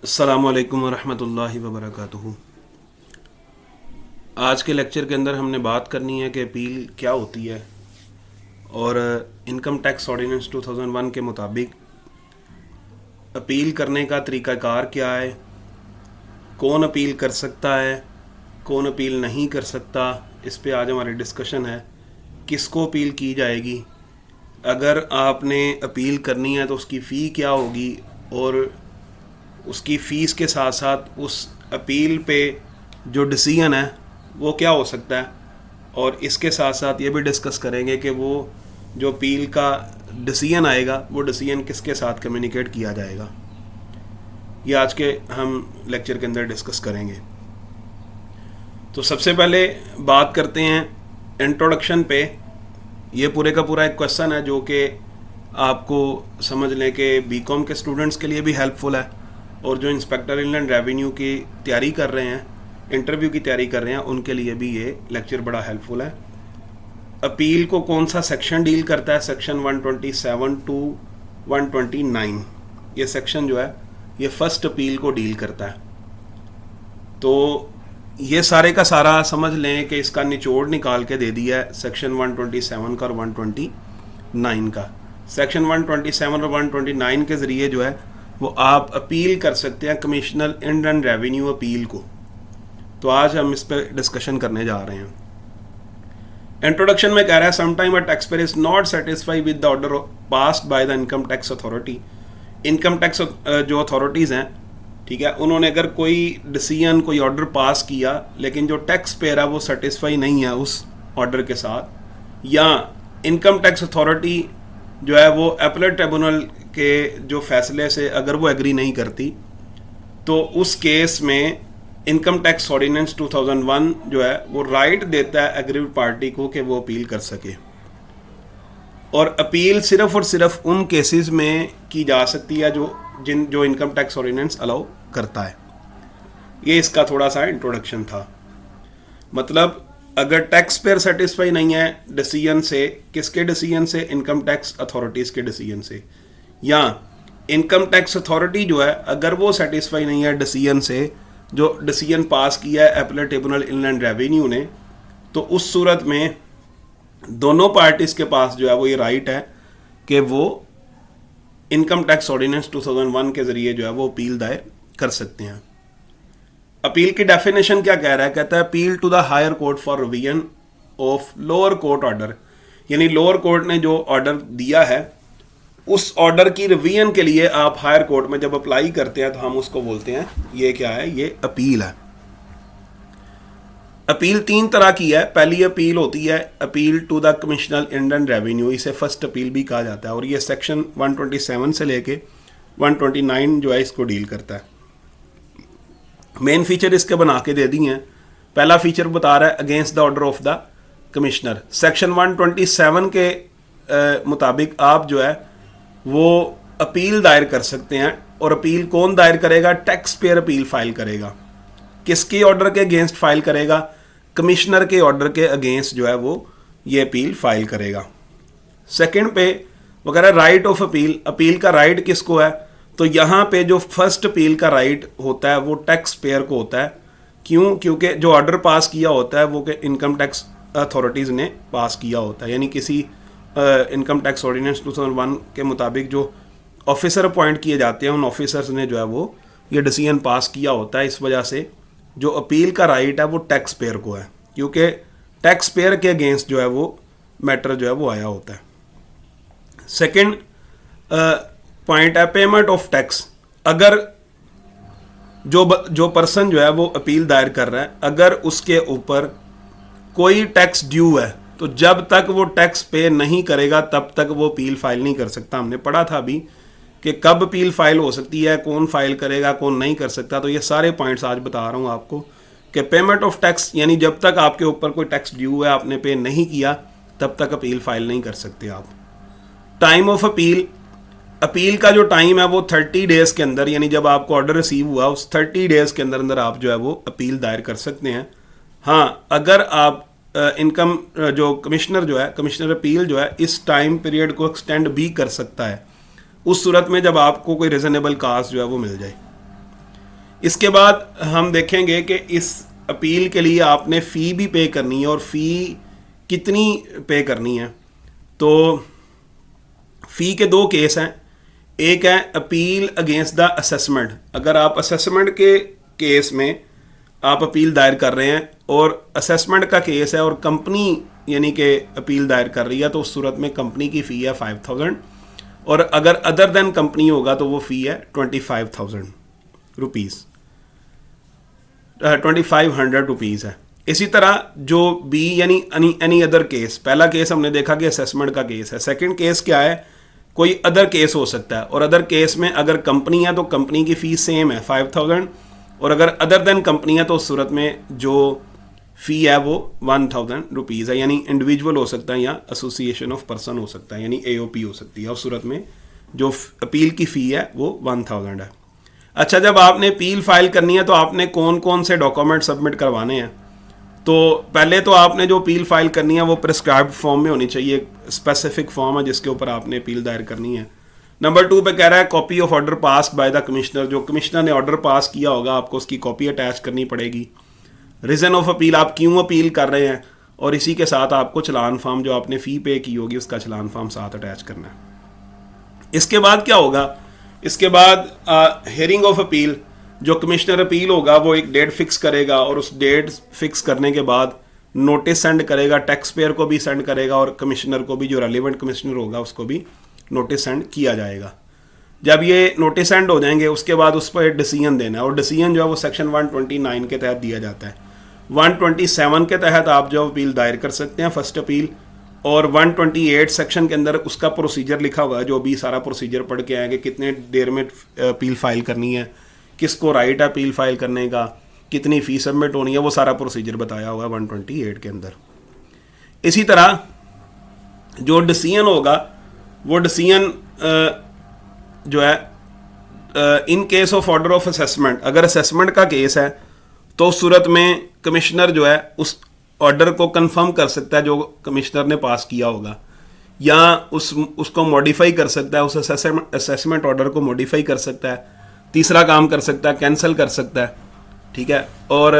अस्सलामुअलैकुम वरहमतुल्लाहि वबरकातुहू। आज के लेक्चर के अंदर हमने बात करनी है कि अपील क्या होती है और इनकम टैक्स ऑर्डिनेंस 2001 के मुताबिक अपील करने का तरीक़ाकार क्या है, कौन अपील कर सकता है, कौन अपील नहीं कर सकता। इस पे आज हमारी डिस्कशन है। किसको अपील की जाएगी, अगर आपने अपील करनी है तो उसकी फ़ी क्या होगी और उसकी फ़ीस के साथ साथ उस अपील पे जो डिसीजन है वो क्या हो सकता है। और इसके साथ साथ ये भी डिस्कस करेंगे कि वो जो अपील का डिसीजन आएगा वो डिसीजन किसके साथ कम्युनिकेट किया जाएगा। ये आज के हम लेक्चर के अंदर डिस्कस करेंगे। तो सबसे पहले बात करते हैं इंट्रोडक्शन पे। ये पूरे का पूरा एक क्वेश्चन है जो कि आपको समझ लें कि बीकॉम के स्टूडेंट्स के लिए भी हेल्पफुल है और जो इंस्पेक्टर इनलैंड रेवेन्यू की तैयारी कर रहे हैं, इंटरव्यू की तैयारी कर रहे हैं, उनके लिए भी ये लेक्चर बड़ा हेल्पफुल है। अपील को कौन सा सेक्शन डील करता है? सेक्शन 127 टू 129 ये सेक्शन जो है ये फर्स्ट अपील को डील करता है। तो ये सारे का सारा समझ लें कि इसका निचोड़ निकाल के दे दिया है सेक्शन 127 का और 129 का। सेक्शन 127 और 129 के ज़रिए जो है वो आप अपील कर सकते हैं कमिश्नर इनलैंड रेवेन्यू अपील को। तो आज हम इस पर डिस्कशन करने जा रहे हैं। इंट्रोडक्शन में कह रहा है sometime a tax payer is not satisfied with the order passed by the income tax authority. Income tax जो अथॉरिटीज़ हैं, ठीक है, उन्होंने अगर कोई डिसीजन, कोई ऑर्डर पास किया लेकिन जो टैक्स पेयर है वो सेटिस्फाई नहीं है उस ऑर्डर के साथ, या इनकम टैक्स अथॉरिटी जो है वो अपीलेट ट्रिब्यूनल के जो फैसले से अगर वो एग्री नहीं करती, तो उस केस में इनकम टैक्स ऑर्डिनेंस 2001 जो है वो राइट देता है एग्रीड पार्टी को कि वो अपील कर सके। और अपील सिर्फ और सिर्फ उन केसेस में की जा सकती है जो इनकम टैक्स ऑर्डिनेंस अलाउ करता है। ये इसका थोड़ा सा इंट्रोडक्शन था। मतलब अगर टैक्स पेयर सेटिस्फाई नहीं है डिसीजन से, किसके डिसीजन से? इनकम टैक्स अथॉरिटीज़ के डिसीजन से। या इनकम टैक्स अथॉरिटी जो है अगर वो सेटिस्फाई नहीं है डिसीजन से, जो डिसीजन पास किया है अपीलेट ट्रिब्यूनल इनलैंड रेवेन्यू ने, तो उस सूरत में दोनों पार्टीज़ के पास जो है वो ये राइट है कि वो इनकम टैक्स ऑर्डिनेंस 2001 के ज़रिए जो है वो अपील दायर कर सकते हैं। अपील की डेफिनेशन क्या कह रहा है? कहता है appeal to the higher court for revision of lower court order. यानी लोअर कोर्ट ने जो ऑर्डर दिया है उस ऑर्डर की रिवीजन के लिए आप हायर कोर्ट में जब अप्लाई करते हैं तो हम उसको बोलते हैं, ये क्या है? ये अपील है। अपील तीन तरह की है। पहली अपील होती है appeal to the commissioner inland revenue, इसे फर्स्ट अपील भी कहा जाता है और ये सेक्शन 127 से लेके 129 जो है इसको डील करता है। मेन फीचर इसके बना के दे दिए हैं। पहला फीचर बता रहा है against the order of the commissioner. Section 127 के मुताबिक आप जो है वो अपील दायर कर सकते हैं। और अपील कौन दायर करेगा? टैक्स पेयर अपील फाइल करेगा। किसके ऑर्डर के अगेंस्ट फाइल करेगा? कमिश्नर के ऑर्डर के अगेंस्ट जो है वो ये अपील फाइल करेगा। सेकंड पे वो कह रहा है राइट ऑफ अपील। अपील का राइट किसको है? तो यहाँ पे जो फर्स्ट अपील का राइट होता है वो टैक्स पेयर को होता है। क्यों? क्योंकि जो ऑर्डर पास किया होता है वो कि इनकम टैक्स अथॉरिटीज़ ने पास किया होता है। यानी किसी इनकम टैक्स ऑर्डिनेंस 2001 के मुताबिक जो ऑफिसर अपॉइंट किए जाते हैं उन ऑफिसर्स ने जो है वो ये डिसीजन पास किया होता है। इस वजह से जो अपील का राइट है वो टैक्स पेयर को है, क्योंकि टैक्स पेयर के अगेंस्ट जो है वो मैटर जो है वो आया होता है। सेकंड पॉइंट है पेमेंट ऑफ टैक्स। अगर जो पर्सन जो है वो अपील दायर कर रहा है, अगर उसके ऊपर कोई टैक्स ड्यू है तो जब तक वो टैक्स पे नहीं करेगा तब तक वो अपील फाइल नहीं कर सकता। हमने पढ़ा था अभी कि कब अपील फाइल हो सकती है, कौन फाइल करेगा, कौन नहीं कर सकता। तो ये सारे पॉइंट्स आज बता रहा हूँ आपको कि पेमेंट ऑफ टैक्स यानी जब तक आपके ऊपर कोई टैक्स ड्यू है, आपने पे नहीं किया, तब तक अपील फाइल नहीं कर सकते आप। टाइम ऑफ अपील, अपील का जो टाइम है वो 30 डेज़ के अंदर, यानी जब आपको ऑर्डर रिसीव हुआ उस 30 डेज़ के अंदर अंदर आप जो है वो अपील दायर कर सकते हैं। हाँ, अगर आप इनकम जो कमिश्नर जो है, कमिश्नर अपील जो है इस टाइम पीरियड को एक्सटेंड भी कर सकता है उस सूरत में जब आपको कोई रीज़नेबल कास्ट जो है वो मिल जाए। इसके बाद हम देखेंगे कि इस अपील के लिए आपने फ़ी भी पे करनी है और फ़ी कितनी पे करनी है। तो फ़ी के दो केस हैं। एक है अपील अगेंस्ट द असेसमेंट। अगर आप असेसमेंट के केस में आप अपील दायर कर रहे हैं और असेसमेंट का केस है और कंपनी यानी कि अपील दायर कर रही है, तो उस सूरत में कंपनी की फ़ी है 5000 और अगर अदर देन कंपनी होगा तो वो फ़ी है 25,000 रुपीज़, 2500 रुपीज़ है। इसी तरह जो बी यानी एनी अदर केस, पहला केस हमने देखा कि असेसमेंट का केस है। सेकंड केस क्या है, कोई अदर केस हो सकता है और अदर केस में अगर कंपनी है तो कंपनी की फ़ी सेम है 5000 और अगर अदर देन कंपनी है तो उस सूरत में जो फ़ी है वो 1000 रुपीज़ है। यानी इंडिविजुअल हो सकता है या एसोसिएशन ऑफ पर्सन हो सकता है, यानी AOP हो सकती है। उस सूरत में जो अपील की फ़ी है वो 1000 है। अच्छा, जब आपने अपील फाइल करनी है तो आपने कौन कौन से डॉक्यूमेंट सबमिट करवाने हैं। तो पहले तो आपने जो अपील फाइल करनी है वो प्रिस्क्राइब्ड फॉर्म में होनी चाहिए, स्पेसिफिक फॉर्म है जिसके ऊपर आपने अपील दायर करनी है। नंबर 2 पे कह रहा है copy of order pass by the commissioner. जो कमिश्नर ने ऑर्डर पास किया होगा आपको उसकी कॉपी अटैच करनी पड़ेगी। रीज़न ऑफ अपील, आप क्यों अपील कर रहे हैं, और इसी के साथ आपको चलान फॉर्म जो आपने फ़ी पे की होगी उसका चलान फॉर्म साथ अटैच करना है। इसके बाद क्या होगा, इसके बाद हेयरिंग ऑफ अपील। जो कमिश्नर अपील होगा वो एक डेट फिक्स करेगा और उस डेट फिक्स करने के बाद नोटिस सेंड करेगा, टैक्स पेयर को भी सेंड करेगा और कमिश्नर को भी, जो रेलिवेंट कमिश्नर होगा उसको भी नोटिस सेंड किया जाएगा। जब ये नोटिस सेंड हो जाएंगे उसके बाद उस पर डिसीजन देना है और डिसीजन जो है वो सेक्शन 129 के तहत दिया जाता है। 127 के तहत आप जो अपील दायर कर सकते हैं फर्स्ट अपील, और 128 सेक्शन के अंदर उसका प्रोसीजर लिखा हुआ है, जो भी सारा प्रोसीजर पढ़ के आएंगे, कितने देर में अपील फाइल करनी है, किसको राइट है अपील फाइल करने का, कितनी फ़ी सबमिट होनी है, वो सारा प्रोसीजर बताया हुआ है 128 के अंदर। इसी तरह जो डिसीजन होगा वो डिसीजन जो है in case of order of assessment, अगर असेसमेंट का केस है तो उस सूरत में कमिश्नर जो है उस ऑर्डर को कंफर्म कर सकता है जो कमिश्नर ने पास किया होगा, या उसको मॉडिफाई कर सकता है, उस असेसमेंट ऑर्डर को मॉडिफाई कर सकता है। तीसरा काम कर सकता है, कैंसिल कर सकता है, ठीक है। और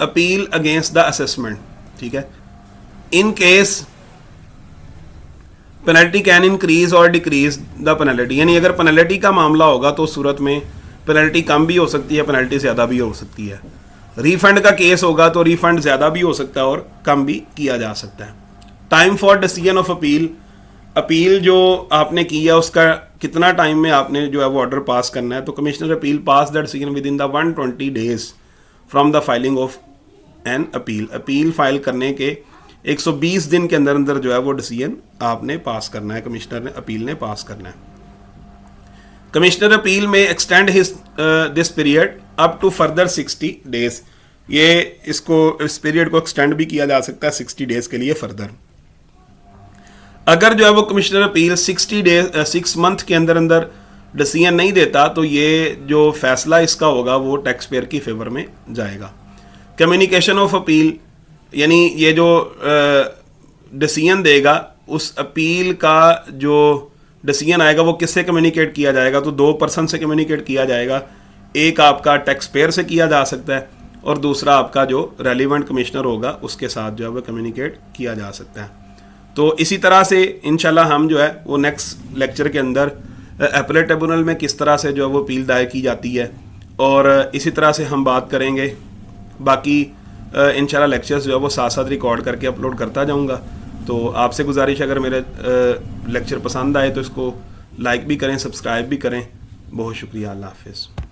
अपील अगेंस्ट द असेसमेंट, ठीक है। In case penalty can increase और डिक्रीज द पेनल्टी, यानी अगर पेनल्टी का मामला होगा तो सूरत में पेनल्टी कम भी हो सकती है, पेनल्टी ज़्यादा भी हो सकती है। रिफंड का केस होगा तो रिफंड ज़्यादा भी हो सकता है और कम भी किया जा सकता है। Time for decision of appeal, appeal जो आपने की है उसका कितना टाइम में आपने जो है वो ऑर्डर पास करना है। तो commissioner appeal pass the decision with in the 120 days from the filing of an appeal. Appeal file करने के 120 दिन के अंदर अंदर जो है वो डिसीजन आपने पास करना है, कमिश्नर ने अपील ने पास करना है। कमिश्नर अपील में extend this period up to further 60 days। ये इस पीरियड को एक्सटेंड भी किया जा सकता है 60 days के लिए फर्दर। अगर जो है वो कमिश्नर अपील 6 मंथ के अंदर अंदर डिसीजन नहीं देता तो ये जो फैसला इसका होगा वो टैक्स पेयर की फेवर में जाएगा। कम्युनिकेशन ऑफ अपील, यानी ये जो डिसीजन देगा उस अपील का जो डिसीजन आएगा वो किससे कम्युनिकेट किया जाएगा, तो 2 पर्सन से कम्युनिकेट किया जाएगा। एक आपका टैक्स पेयर से किया जा सकता है और दूसरा आपका जो रेलिवेंट कमिश्नर होगा उसके साथ जो है वो कम्युनिकेट किया जा सकता है। तो इसी तरह से इंशाल्लाह हम जो है वो नेक्स्ट लेक्चर के अंदर अपीलेट ट्रिब्यूनल में किस तरह से जो है वो अपील दायर की जाती है और इसी तरह से हम बात करेंगे। बाकी इंशाल्लाह लेक्चर्स जो है वो साथ साथ रिकॉर्ड करके अपलोड करता जाऊंगा। तो आपसे गुजारिश, अगर मेरे लेक्चर पसंद आए तो इसको लाइक भी करें, सब्सक्राइब भी करें। बहुत शुक्रिया, अल्लाह हाफिज़।